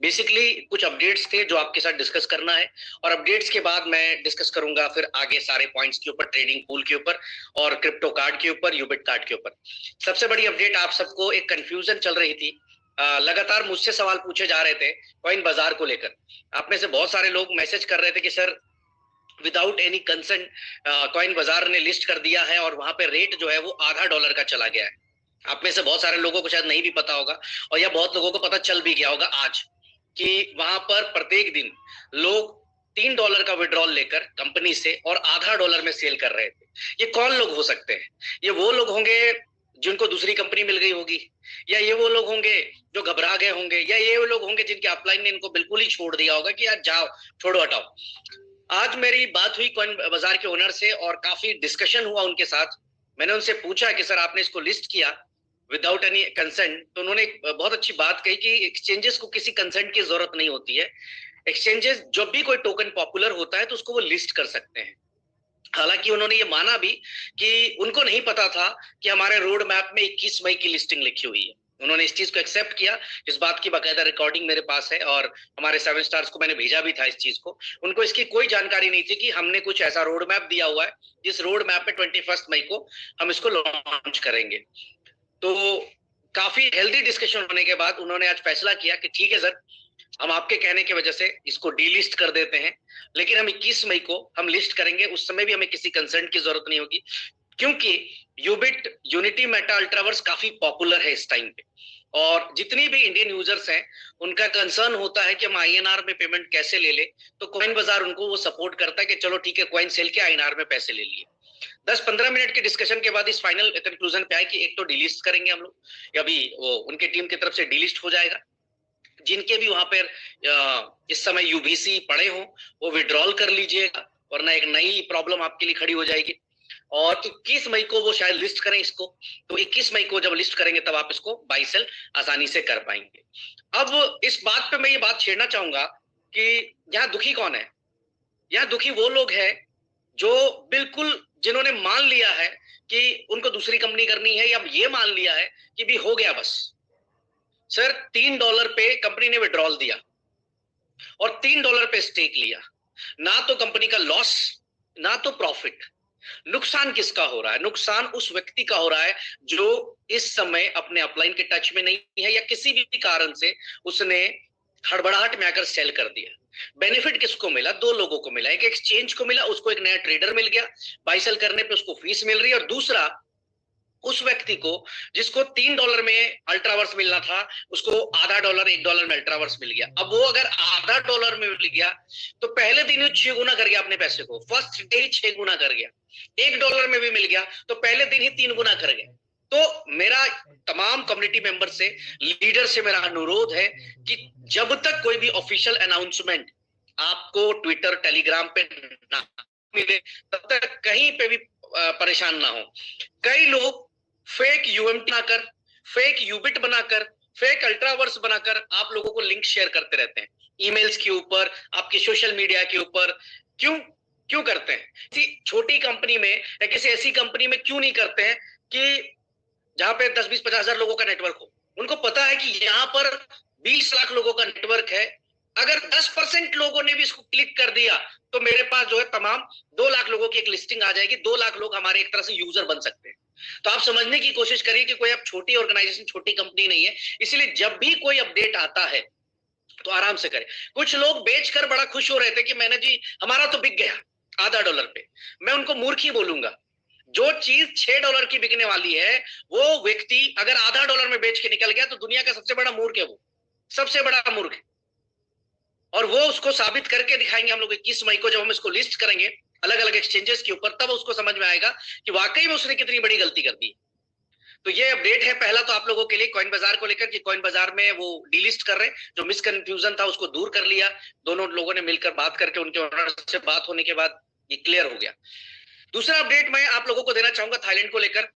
Basically कुछ updates थे जो आपके साथ डिस्कस करना है, और अपडेट्स के बाद मैं डिस्कस करूंगा फिर आगे सारे पॉइंट्स के ऊपर, ट्रेडिंग पूल के ऊपर और क्रिप्टो कार्ड के ऊपर, यूबिट कार्ड के ऊपर। सबसे बड़ी अपडेट, आप सबको एक कंफ्यूजन चल रही थी, लगातार मुझसे सवाल पूछे जा रहे थे कॉइन बाजार को लेकर। आप में से बहुत सारे लोग मैसेज कर रहे थे कि sir without any concern coin बाजार ने लिस्ट कर दिया है और वहां पे रेट जो है वो $0.5 का चला गया है। आप में से बहुत सारे लोगों को शायद नहीं भी पता होगा, और या बहुत लोगों को पता चल भी गया होगा आज, कि वहां पर प्रत्येक दिन लोग $3 का विड्रॉल लेकर कंपनी से और $0.5 में सेल कर रहे थे। ये कौन लोग हो सकते हैं? ये वो लोग होंगे जिनको दूसरी कंपनी मिल गई होगी, या ये वो लोग होंगे जो घबरा गए होंगे, या ये वो लोग होंगे जिनके अपलाइन ने इनको बिल्कुल ही छोड़ दिया होगा कि यार जाओ, छोड़ो, हटाओ। आज मेरी बात हुई कॉइन बाजार के ओनर से और काफी डिस्कशन हुआ उनके साथ। मैंने उनसे पूछा कि सर आपने इसको लिस्ट किया विदाउट एनी कंसेंट, तो उन्होंने बहुत अच्छी बात कही कि एक्सचेंजेस को किसी कंसेंट की जरूरत नहीं होती है। एक्सचेंजेस जब भी कोई टोकन पॉपुलर होता है तो उसको वो लिस्ट कर सकते हैं। हालांकि उन्होंने ये माना भी कि उनको नहीं पता था कि हमारे रोड मैप में 21 मई की लिस्टिंग लिखी हुई है। उन्होंने इस चीज को एक्सेप्ट किया, इस बात की बाकायदा रिकॉर्डिंग मेरे पास है, और हमारे 7 स्टार्स को मैंने भेजा भी था इस चीज को। उनको इसकी कोई जानकारी नहीं थी कि हमने कुछ ऐसा रोड मैप दिया हुआ है जिस रोड मैप पे 21 मई को हम इसको लॉन्च करेंगे। तो काफी हेल्दी डिस्कशन होने के बाद उन्होंने आज फैसला किया कि ठीक है सर, हम आपके कहने की वजह से इसको डीलिस्ट कर देते हैं, लेकिन हम 21 मई को हम लिस्ट करेंगे। उस समय भी हमें किसी कंसर्न की जरूरत नहीं होगी, क्योंकि यूबिट यूनिटी मेटा अल्ट्रावर्स काफी पॉपुलर है इस टाइम पे, और जितनी भी इंडियन यूजर्स हैं उनका कंसर्न होता है कि हम आईएनआर में पेमेंट कैसे ले ले। तो कॉइन बाजार उनको वो सपोर्ट करता है कि चलो ठीक है, कॉइन सेल के आईएनआर में पैसे ले लिए। 10-15 मिनट के डिस्कशन के बाद इस फाइनल कंक्लूजन पे आए कि एक तो डिलिस्ट करेंगे हम लोग, अभी वो उनके टीम की तरफ से डिलिस्ट हो जाएगा। जिनके भी वहां पर इस समय यूबीसी पड़े हो वो विड्रॉल कर लीजिएगा, वरना एक नई प्रॉब्लम आपके लिए खड़ी हो जाएगी। और 21 मई को वो शायद लिस्ट करें इसको, तो 21 मई को जब लिस्ट करेंगे तब आप इसको बाई सेल आसानी से कर पाएंगे। अब इस बात पे मैं ये बात छेड़ना चाहूंगा कि यहाँ दुखी कौन है? यहाँ दुखी वो लोग हैं जो बिल्कुल, जिन्होंने मान लिया है कि उनको दूसरी कंपनी करनी है, या ये मान लिया है कि भी हो गया बस। सर $3 पे कंपनी ने विड्रॉल दिया और $3 पे स्टेक लिया, ना तो कंपनी का लॉस ना तो प्रॉफिट। नुकसान किसका हो रहा है? नुकसान उस व्यक्ति का हो रहा है जो इस समय अपने अपलाइन के टच में नहीं है, या किसी भी कारण से उसने हड़बड़ाहट में आकर सेल कर दिया। बेनिफिट किसको मिला? दो लोगों को मिला। एक एक्सचेंज को मिला, उसको एक नया ट्रेडर मिल गया, बाई सेल करने पे उसको फीस मिल रही है, और दूसरा उस व्यक्ति को जिसको $3 में अल्ट्रावर्स मिलना था, उसको $0.5 $1 में अल्ट्रावर्स मिल गया। अब वो अगर $0.5 में मिल गया तो पहले दिन ही 6 गुना कर गया अपने पैसे को, फर्स्ट डे ही 6 गुना कर गया। $1 में भी मिल गया तो पहले दिन ही 3 गुना कर गया। तो मेरा तमाम कम्युनिटी मेंबर से, लीडर से मेरा अनुरोध है कि जब तक कोई भी ऑफिशियल अनाउंसमेंट आपको ट्विटर टेलीग्राम पे ना मिले, तब तक कहीं पे भी परेशान ना हो। कई लोग फेक यूएमटी बनाकर, फेक यूबिट बनाकर, फेक अल्ट्रावर्स बनाकर आप लोगों को लिंक शेयर करते रहते हैं, ईमेल्स के ऊपर, आपके सोशल मीडिया के ऊपर। क्यों क्यों करते हैं? किसी छोटी कंपनी में या किसी ऐसी कंपनी में क्यों नहीं करते हैं कि जहां पे 10-20-50 हजार लोगों का नेटवर्क हो? उनको पता है कि यहाँ पर 20 लाख लोगों का नेटवर्क है, अगर 10% लोगों ने भी इसको क्लिक कर दिया तो मेरे पास जो है तमाम 2 लाख लोगों की एक लिस्टिंग आ जाएगी। 2 लाख लोग हमारे एक तरह से यूजर बन सकते हैं। तो आप समझने की कोशिश करिए कि कोई अब छोटी ऑर्गेनाइजेशन, छोटी कंपनी नहीं है। इसलिए जब भी कोई अपडेट आता है तो आराम से करें। कुछ लोग बेचकर बड़ा खुश हो रहे थे कि मैंने जी हमारा तो बिक गया $0.5 पे। मैं उनको मूर्ख ही बोलूंगा। जो चीज $6 की बिकने वाली है, वो व्यक्ति अगर $0.5 में बेच के निकल गया तो दुनिया का सबसे बड़ा मूर्ख है, वो सबसे बड़ा मूर्ख है। और वो उसको साबित करके दिखाएंगे हम लोग 21 मई को, जब हम इसको लिस्ट करेंगे अलग अलग एक्सचेंजेस के ऊपर, तब उसको समझ में आएगा कि वाकई में उसने कितनी बड़ी गलती कर दी। तो ये अपडेट है पहला तो आप लोगों के लिए कॉइन बाजार को लेकर कि कॉइन बाजार में वो डीलिस्ट कर रहे हैं। जो मिसकंफ्यूजन था उसको दूर कर लिया, दोनों लोगों ने मिलकर बात करके, उनके ओनर से बात होने के बाद ये क्लियर हो गया। दूसरा अपडेट मैं आप लोगों को देना चाहूंगा थाईलैंड को लेकर।